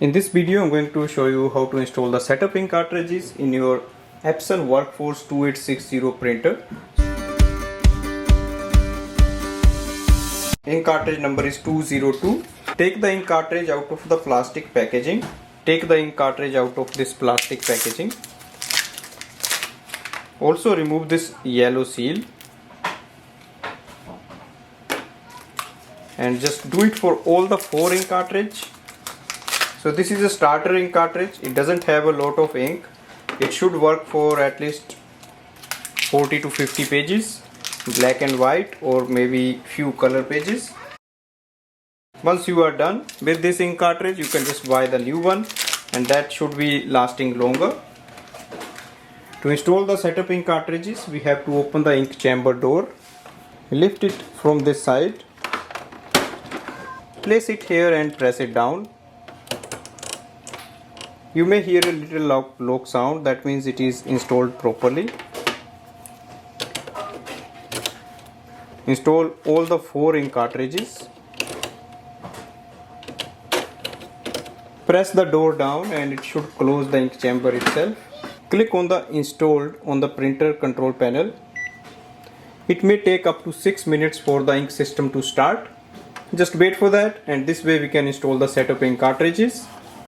In this video, I'm going to show you how to install the setup ink cartridges in your Epson WorkForce 2860 printer. Ink cartridge number is 202. Take the ink cartridge out of the plastic packaging. Take the ink cartridge out of this plastic packaging. Also remove this yellow seal. And just do it for all the 4 ink cartridge. So this is a starter ink cartridge. It doesn't have a lot of ink. It should work for at least 40 to 50 pages, black and white, or maybe few color pages. Once you are done with this ink cartridge, you can just buy the new one, and that should be lasting longer. To install the setup ink cartridges, we have to open the ink chamber door. Lift it from this side. Place it here and press it down. You may hear a little lock sound, that means it is installed properly. Install all the 4 ink cartridges. Press the door down and it should close the ink chamber itself. Click on the installed on the printer control panel. It may take up to 6 minutes for the ink system to start. Just wait for that, and this way we can install the setup ink cartridges.